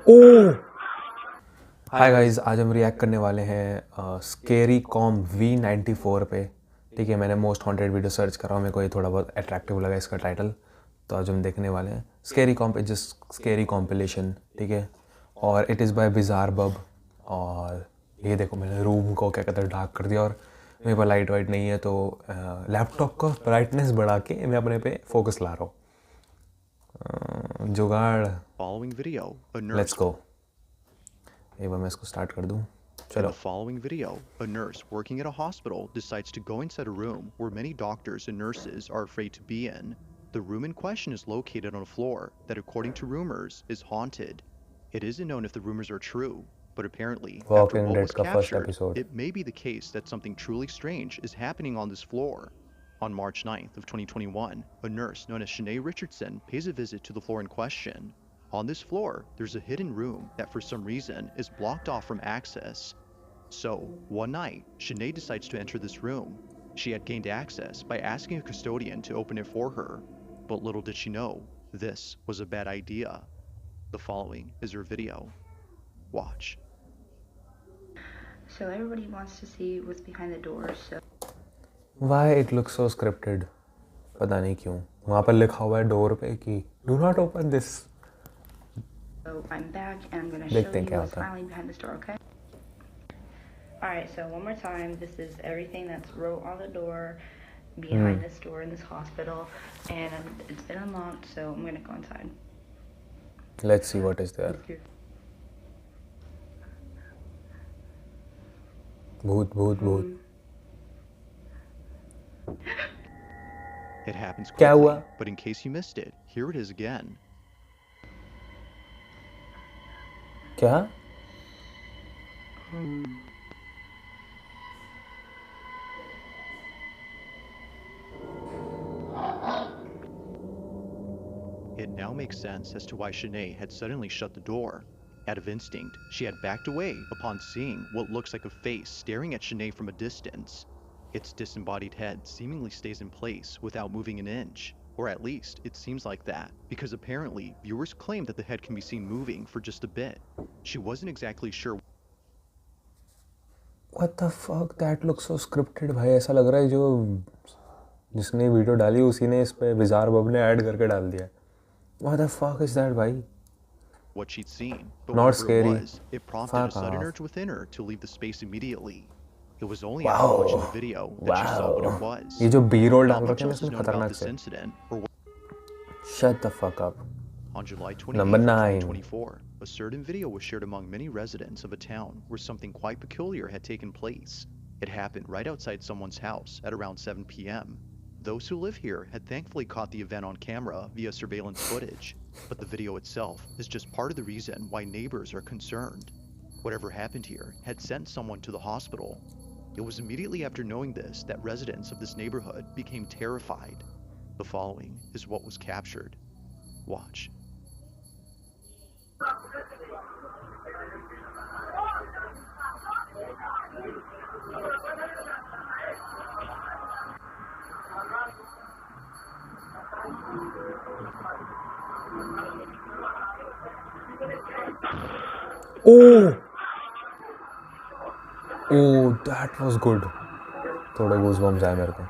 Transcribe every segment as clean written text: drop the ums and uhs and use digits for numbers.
ओह hi guys, आज हम react करने वाले हैं स्केरी कॉम v94 पे। ठीक है, मैंने मोस्ट हॉन्टेड वीडियो सर्च करा, मेरे को ये थोड़ा बहुत अट्रैक्टिव लगा इसका टाइटल, तो आज हम देखने वाले हैं स्केरी कॉम पे, जस्ट स्केरी कॉम्पिलेशन। ठीक है, और इट इज़ बाय बिजार बब। और ये देखो, मैंने रूम को क्या कहते हैं डार्क कर दिया, और मेरे पास लाइट वाइट नहीं है, तो लैपटॉप का ब्राइटनेस बढ़ा के मैं अपने पे फोकस ला रहा हूँ। जुगाड़, लेट्स गो। एक बार मैं इसको स्टार्ट कर दूँ। In the following video, a nurse working at a hospital decides to go inside a room where many doctors and nurses are afraid to be in. The room in question is located on a floor that, according to rumors, is haunted. It isn't known if the rumors are true, but apparently, after Walking what Dead was का first captured, episode. it may be the case that something truly strange is happening on this floor. On March 9th of 2021, a nurse known as Shanae Richardson pays a visit to the floor in question. On this floor, there's a hidden room that for some reason is blocked off from access. So, one night, Shanae decides to enter this room. She had gained access by asking a custodian to open it for her, but little did she know, this was a bad idea. The following is her video. Watch. So everybody wants to see what's behind the door, so... Why it looks so scripted? पता नहीं क्यों वहाँ पर लिखा हुआ है door पे कि do not open this. So I'm back and I'm going to show देखते हैं you क्या what's होता है. finally behind this door, okay? Alright, so one more time, this is everything that's wrote on the door behind this door in this hospital, and it's been unlocked, so I'm going to go inside. Let's see what is there. भूत भूत भूत. It happens क्या quickly, हुआ? but in case you missed it, here it is again. क्या? It now makes sense as to why Shanae had suddenly shut the door. Out of instinct, she had backed away upon seeing what looks like a face staring at Shanae from a distance. Its disembodied head seemingly stays in place without moving an inch, or at least it seems like that, because apparently viewers claim that the head can be seen moving for just a bit. She wasn't exactly sure. What the fuck? That looks so scripted भाई. ऐसा लग रहा है जो जिसने video डाली उसी ने इस पे बिजार बब ने ऐड करके डाल दिया. What the fuck is that भाई? What she'd seen, but Not whatever scary. it was, it prompted Fuck a sudden off. urge within her to leave the space immediately. It was only after watching the video that she saw what it was. ये जो B-roll Not डाल much रखे हैं else is इसमें known about खतरनाक this से. incident or what. Shut the fuck up. On July Number 28th, 9. 2024, a certain video was shared among many residents of a town where something quite peculiar had taken place. It happened right outside someone's house at around 7 p.m. Those who live here had thankfully caught the event on camera via surveillance footage, but the video itself is just part of the reason why neighbors are concerned. Whatever happened here had sent someone to the hospital. It was immediately after knowing this that residents of this neighborhood became terrified. The following is what was captured. Watch. Oh! Oh, that was good. थोड़े goosebumps आए मेरे को.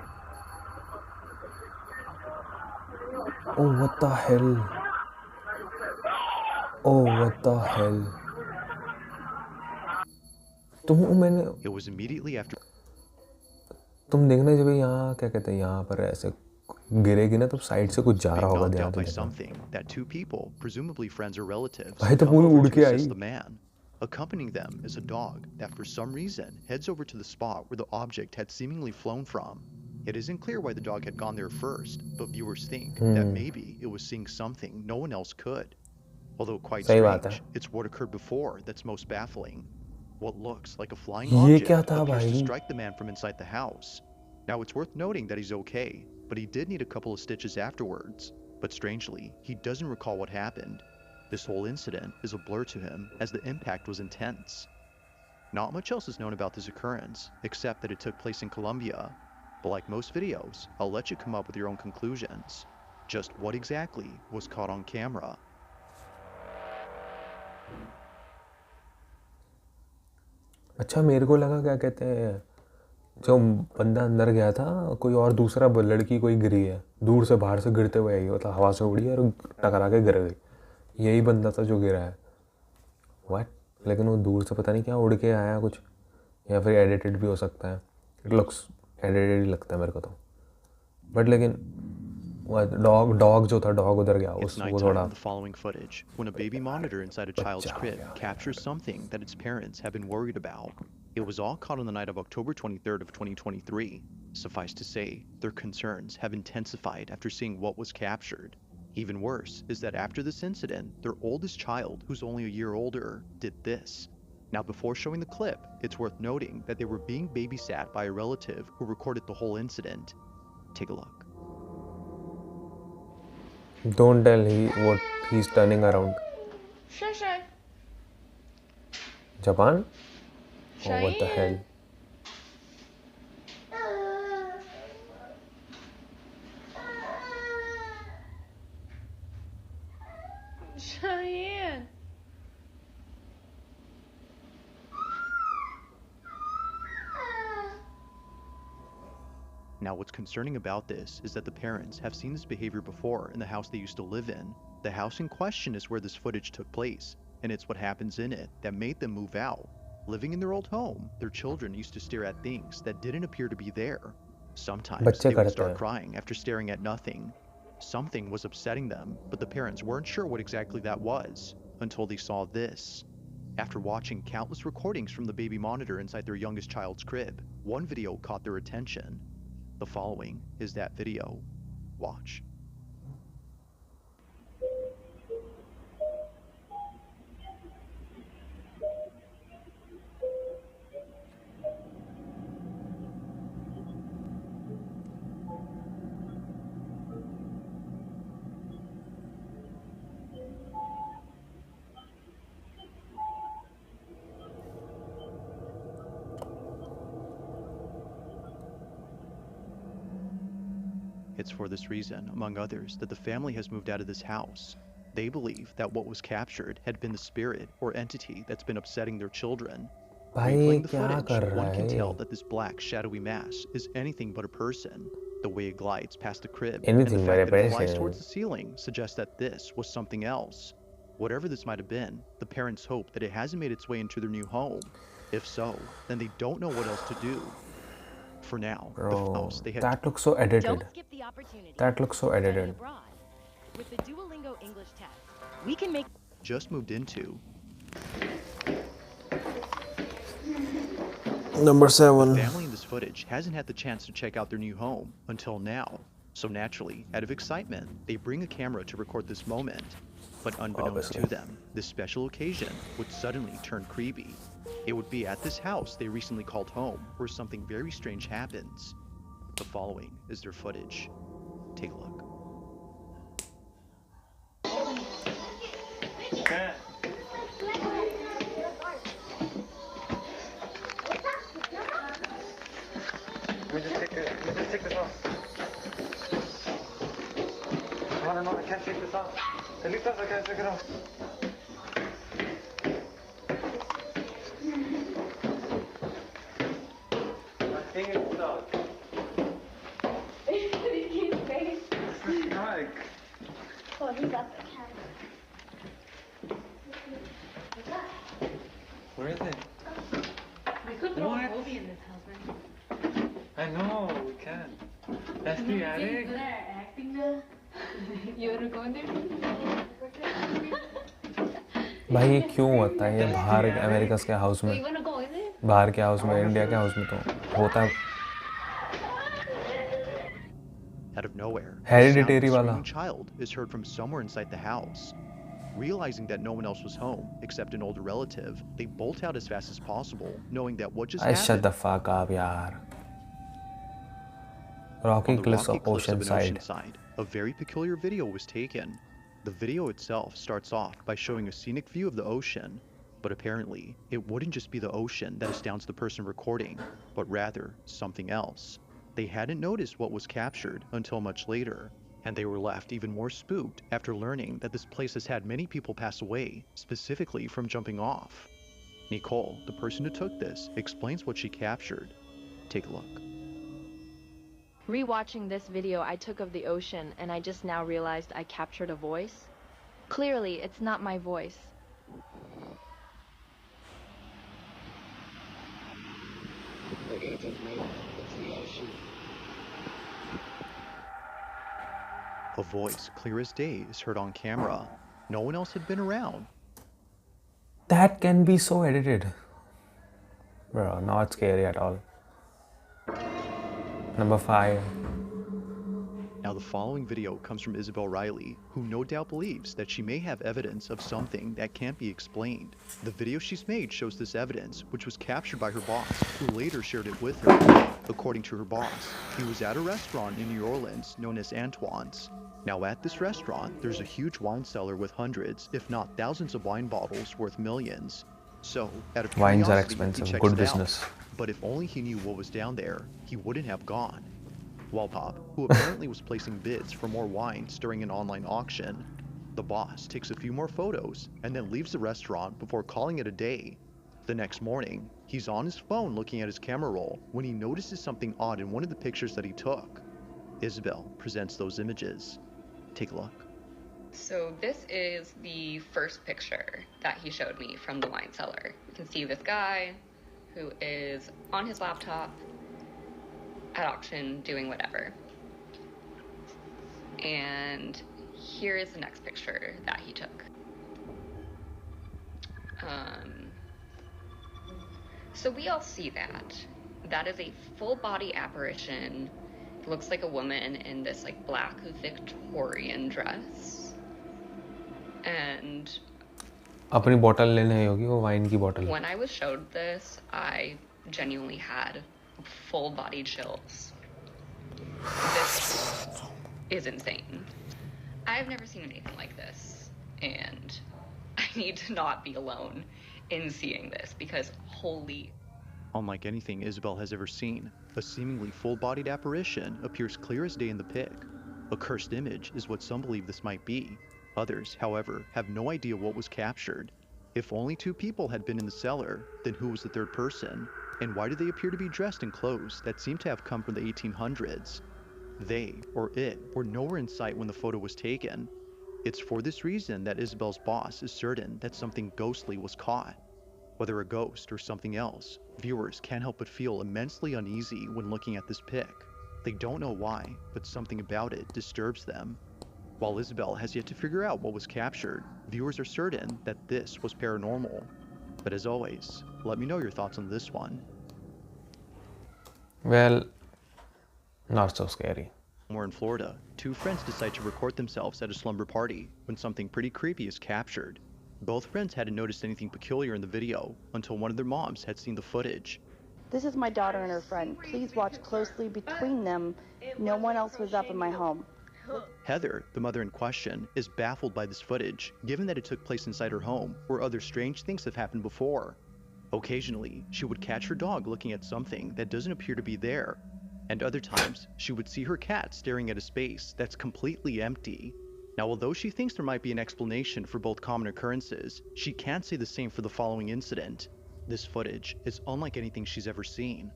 Oh, what the hell? Oh, what the hell? It was immediately after. तुम देखना जब यहाँ क्या कहते हैं यहाँ पर ऐसे गिरेगी ना तो साइड से कुछ जा रहा होगा. Knocked ध्यान out तो by देखना. something that two people, presumably friends or relatives, भाई तो come पूरी over उड़ to के assist I. the man. Accompanying them is a dog that for some reason heads over to the spot where the object had seemingly flown from. It isn't clear why the dog had gone there first, but viewers think that maybe it was seeing something no one else could. Although quite strange, it's what occurred before that's most baffling. What looks like a flying object appears to strike the man from inside the house. Now it's worth noting that he's okay, but he did need a couple of stitches afterwards. But strangely, he doesn't recall what happened. This whole incident is a blur to him as the impact was intense. Not much else is known about this occurrence, except that it took place in Colombia. But like most videos, I'll let you come up with your own conclusions. Just what exactly was caught on camera? अच्छा, मेरे को लगा क्या कहते हैं, जो बंदा अंदर गया था कोई और दूसरा लड़की कोई गिरी है, दूर से बाहर से गिरते हुए आई, मतलब हवा से उड़ी और टकरा के गिर गई, यही बंदा था जो गिरा है। व्हाट? लेकिन वो दूर से पता नहीं क्या उड़ के आया कुछ, या फिर एडिटेड भी हो सकता है। इट लुक्स एडिटेड ही लगता है मेरे को तो। बट लेकिन डॉग जो था, डॉग उधर गया, It's उसको nighttime थोड़ा in the following footage when a baby monitor inside a child's बच्चा हो crib गया। captures something that its parents have been worried about. It was all caught on the night of October 23rd of 2023. Suffice to say, their concerns have intensified after seeing what was captured. Even worse is that after this incident, their oldest child, who's only a year older, did this. Now, before showing the clip, it's worth noting that they were being babysat by a relative who recorded the whole incident. Take a look. Don't tell what he's turning around. Sure. Japan? Oh, what the hell? Cheyenne. Now, what's concerning about this is that the parents have seen this behavior before in the house they used to live in. The house in question is where this footage took place, and it's what happens in it that made them move out. Living in their old home, their children used to stare at things that didn't appear to be there. Sometimes they would start crying after staring at nothing. Something was upsetting them, but the parents weren't sure what exactly that was until they saw this. After watching countless recordings from the baby monitor inside their youngest child's crib, one video caught their attention. The following is that video. Watch. It's for this reason, among others, that the family has moved out of this house. They believe that what was captured had been the spirit or entity that's been upsetting their children. Replaying the footage, one can tell that this black, shadowy mass is anything but a person. The way it glides past the crib and the fact that it flies towards the ceiling suggests that this was something else. Whatever this might have been, the parents hope that it hasn't made its way into their new home. If so, then they don't know what else to do. For now, the house they had... That looks so edited. Don't skip the opportunity. That looks so edited. With the Duolingo English test, we can make... just moved into. Number 7. The family in this footage hasn't had the chance to check out their new home until now. So naturally, out of excitement, they bring a camera to record this moment. But unbeknownst to them, this special occasion would suddenly turn creepy. It would be at this house they recently called home where something very strange happens. The following is their footage. Take a look. Let me just take this off. No, I can't take this off. At least I can't take it off. My finger is stuck. This is dark. Oh, he got the cat. Where is it? We could throw a movie in this house, man. I know, we can. That's the attic. Good at acting now. You wanna go in there? भाई ये क्यों होता है ये बाहर America के house में, You wanna go in there? बाहर के हाउस में, इंडिया के हाउस में तो होता है Out of nowhere, Hereditary a sound of a wala. screaming child is heard from somewhere inside the house. Realizing that no one else was home except an older relative, they bolt out as fast as possible, knowing that what just I shut the happened. fuck up यार. Rocky On the cliffs rocky of cliffs of an Oceanside. oceanside, a very peculiar video was taken. The video itself starts off by showing a scenic view of the ocean, but apparently it wouldn't just be the ocean that astounds the person recording, but rather something else. They hadn't noticed what was captured until much later, And they were left even more spooked after learning that this place has had many people pass away, specifically from jumping off. Nicole, the person who took this, explains what she captured. Take a look. Rewatching this video I took of the ocean, and I just now realized I captured a voice. Clearly, it's not my voice. A voice, clear as day, is heard on camera. No one else had been around. That can be so edited. Bro, not scary at all. Number 5. Now the following video comes from Isabel Riley, who no doubt believes that she may have evidence of something that can't be explained. The video she's made shows this evidence, which was captured by her boss, who later shared it with her. According to her boss, he was at a restaurant in New Orleans known as Antoine's. Now at this restaurant, there's a huge wine cellar with hundreds, if not thousands of wine bottles worth millions. So, out of Wines are curiosity, expensive, he checks good it business. out. But if only he knew what was down there, he wouldn't have gone. Wallpop, who apparently was placing bids for more wines during an online auction. The boss takes a few more photos and then leaves the restaurant before calling it a day. The next morning, he's on his phone looking at his camera roll when he notices something odd in one of the pictures that he took. Isabel presents those images. Take a look. So this is the first picture that he showed me from the wine cellar. You can see this guy who is on his laptop at auction doing whatever. And here is the next picture that he took. So we all see that. That is a full body apparition. It looks like a woman in this like black Victorian dress. And अपनी bottle लेने आई होगी वो wine की bottle. when I was showed this, I genuinely had full body chills. This is insane. I've never seen anything like this, and I need to not be alone in seeing this because holy. Unlike anything Isabel has ever seen, a seemingly full-bodied apparition appears clear as day in the pic. A cursed image is what some believe this might be. Others, however, have no idea what was captured. If only 2 people had been in the cellar, then who was the third person? And why do they appear to be dressed in clothes that seem to have come from the 1800s? They, or it, were nowhere in sight when the photo was taken. It's for this reason that Isabel's boss is certain that something ghostly was caught. Whether a ghost or something else, viewers can't help but feel immensely uneasy when looking at this pic. They don't know why, but something about it disturbs them. While Isabel has yet to figure out what was captured, viewers are certain that this was paranormal. But as always, let me know your thoughts on this one. Well, not so scary. More in Florida, 2 friends decide to record themselves at a slumber party when something pretty creepy is captured. Both friends hadn't noticed anything peculiar in the video until one of their moms had seen the footage. This is my daughter and her friend. Please watch closely between them. No one else was up in my home. Heather, the mother in question, is baffled by this footage, given that it took place inside her home, where other strange things have happened before. Occasionally, she would catch her dog looking at something that doesn't appear to be there, and other times, she would see her cat staring at a space that's completely empty. Now, although she thinks there might be an explanation for both common occurrences, she can't say the same for the following incident. This footage is unlike anything she's ever seen.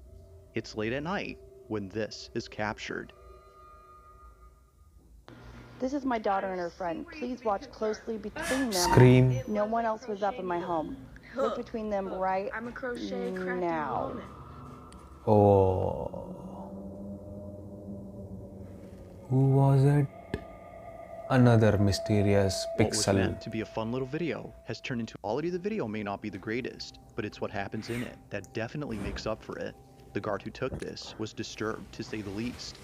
It's late at night when this is captured. This is my daughter and her friend. Please watch closely between them. Scream. No one else was up in my home. Look between them right I'm a crochet crafty now. woman. Oh. Who was it? Another mysterious What was pixel. meant to be a fun little video has turned into quality. Of the video may not be the greatest, but it's what happens in it that definitely makes up for it. The guard who took this was disturbed, to say the least.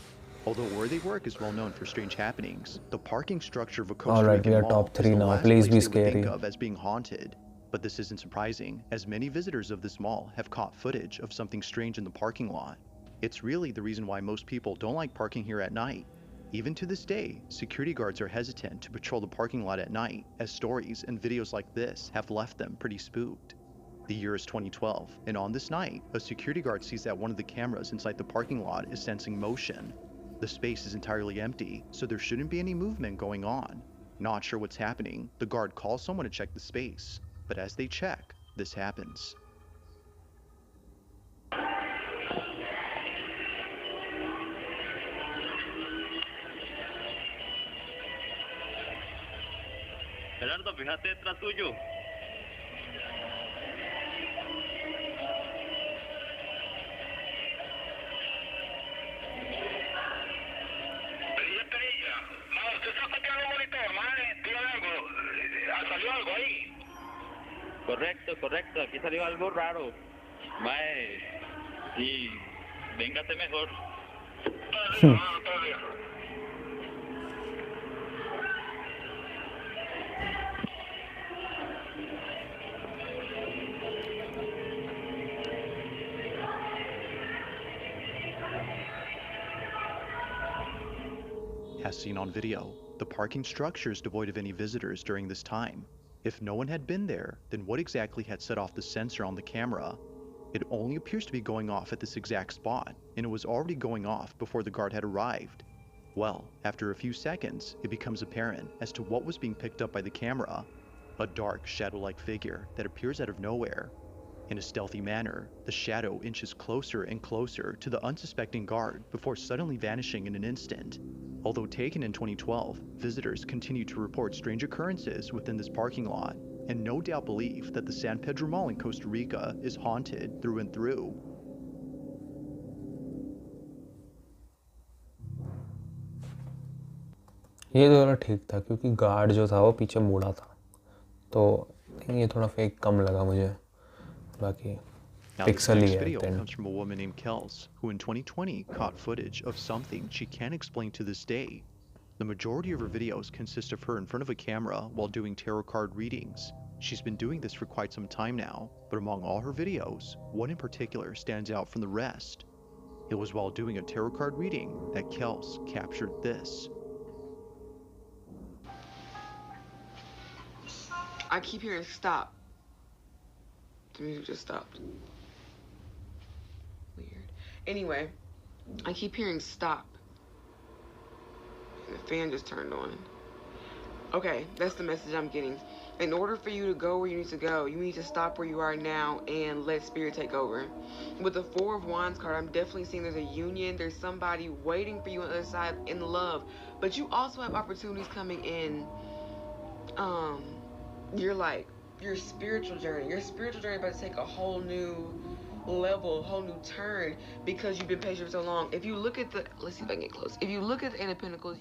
Although where they work is well known for strange happenings, the parking structure of a Costa Alright, we Rican are mall top is 3 the now. last Please place be they would think scary. of as being haunted. But this isn't surprising, as many visitors of this mall have caught footage of something strange in the parking lot. It's really the reason why most people don't like parking here at night. Even to this day, security guards are hesitant to patrol the parking lot at night, as stories and videos like this have left them pretty spooked. The year is 2012, and on this night, a security guard sees that one of the cameras inside the parking lot is sensing motion. The space is entirely empty, so there shouldn't be any movement going on. Not sure what's happening, the guard calls someone to check the space, but as they check, this happens. Gerardo, fíjate detrás tuyo. Correcto, aquí salió algo raro. Mae, y véngate mejor. As seen on video, the parking structure is devoid of any visitors during this time. If no one had been there, then what exactly had set off the sensor on the camera? It only appears to be going off at this exact spot, and it was already going off before the guard had arrived. Well, after a few seconds, it becomes apparent as to what was being picked up by the camera. A dark, shadow-like figure that appears out of nowhere. In a stealthy manner, the shadow inches closer and closer to the unsuspecting guard before suddenly vanishing in an instant. Although taken in 2012, visitors continue to report strange occurrences within this parking lot, and no doubt believe that the San Pedro Mall in Costa Rica is haunted through and through. ये तो थोड़ा ठीक था क्योंकि guard जो था वो पीछे मुड़ा था, तो ये थोड़ा फेक कम लगा मुझे. बाकी Now, this pixel he next है video then. comes from a woman named Kels, who in 2020 caught footage of something she can't explain to this day. The majority of her videos consist of her in front of a camera while doing tarot card readings. She's been doing this for quite some time now, but among all her videos, one in particular stands out from the rest. It was while doing a tarot card reading that Kels captured this. I keep hearing stop. The music just stopped. Weird. Anyway, I keep hearing stop. And the fan just turned on. Okay, that's the message I'm getting. In order for you to go where you need to go, you need to stop where you are now and let spirit take over. With the Four of Wands card, I'm definitely seeing there's a union. There's somebody waiting for you on the other side in love. But you also have opportunities coming in. Your spiritual journey. Your spiritual journey about to take a whole new level, a whole new turn because you've been patient for so long. If you look at the, let's see if I can get close. If you look at the Eight of Pentacles,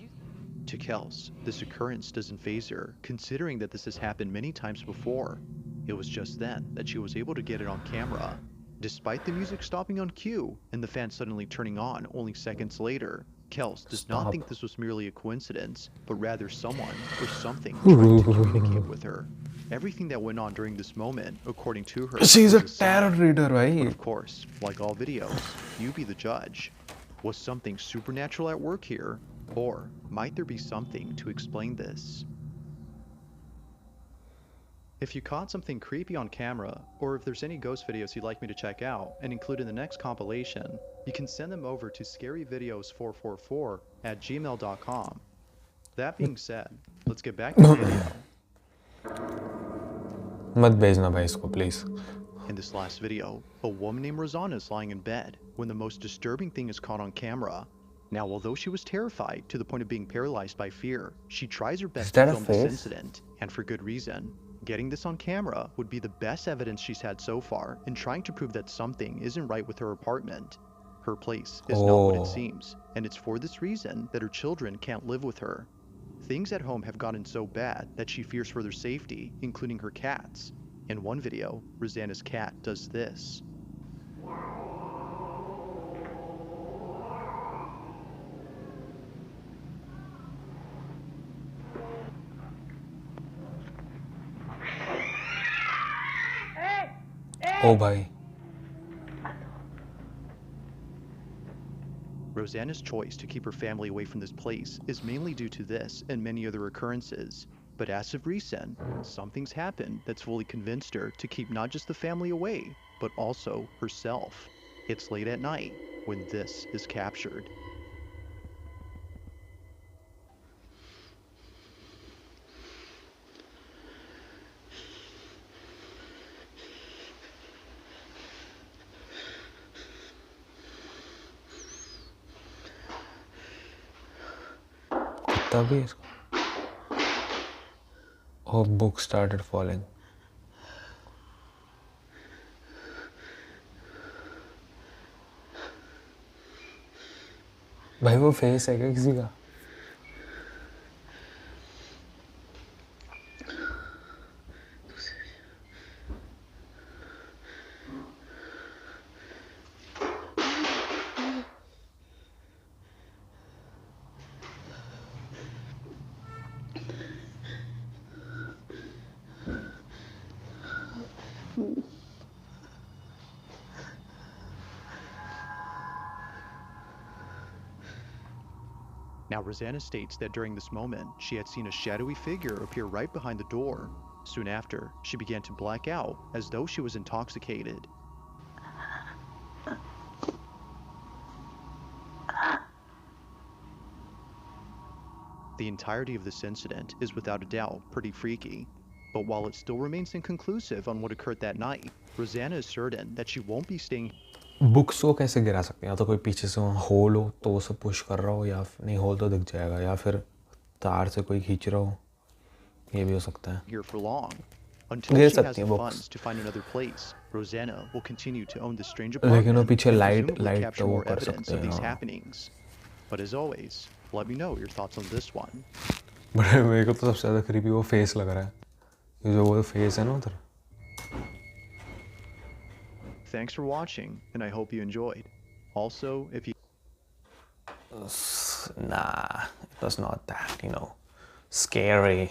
To Kels, this occurrence doesn't faze her, considering that this has happened many times before. It was just then that she was able to get it on camera. Despite the music stopping on cue and the fan suddenly turning on only seconds later, Kels does not think this was merely a coincidence, but rather someone or something trying to communicate with her. Everything that went on during this moment, according to her, She's a was tarot sign. reader, right? But of course, like all videos, you be the judge. Was something supernatural at work here? Or might there be something to explain this? If you caught something creepy on camera, or if there's any ghost videos you'd like me to check out and include in the next compilation, you can send them over to scaryvideos444@gmail.com. That being said, let's get back to the video. मत भेजना भाई इसको please. In this last video, a woman named Rosanna is lying in bed when the most disturbing thing is caught on camera. Now, although she was terrified to the point of being paralyzed by fear, she tries her best to film this incident, and for good reason. Getting this on camera would be the best evidence she's had so far in trying to prove that something isn't right with her apartment. Her place is not what it seems, and it's for this reason that her children can't live with her. Things at home have gotten so bad that she fears for their safety, including her cats. In one video, Rosanna's cat does this. Oh bhai. Rosanna's choice to keep her family away from this place is mainly due to this and many other occurrences. But as of recent, something's happened that's fully convinced her to keep not just the family away, but also herself. It's late at night when this is captured. तभी इसको oh book started falling. भाई वो face है क्या किसी का? Now, Rosanna states that during this moment, she had seen a shadowy figure appear right behind the door. Soon after, she began to black out as though she was intoxicated. The entirety of this incident is without a doubt pretty freaky. But while it still remains inconclusive on what occurred that night, Rosanna is certain that she won't be staying. Books को कैसे गिरा सकते हैं? या तो कोई पीछे से वहाँ होल हो तो उसे पुश कर रहा हो, या नहीं होल तो दिख जाएगा, या फिर तार से कोई खींच रहा हो, ये भी हो सकता है. Here for long. Until गिर she has सकती the हैं funds books. to find another place, Rosanna will continue to own this strange लेकिन वो apartment पीछे and light presumably light capture तो वो more कर evidence सकते of these हैं. happenings. But as always, let me know your thoughts on this one. But मेरे को तो सबसे ज़्यादा creepy वो फेस लग रहा है, ये जो वो फेस है ना उधर. Thanks for watching, and I hope you enjoyed. Also, if you Nah, it was not that, scary.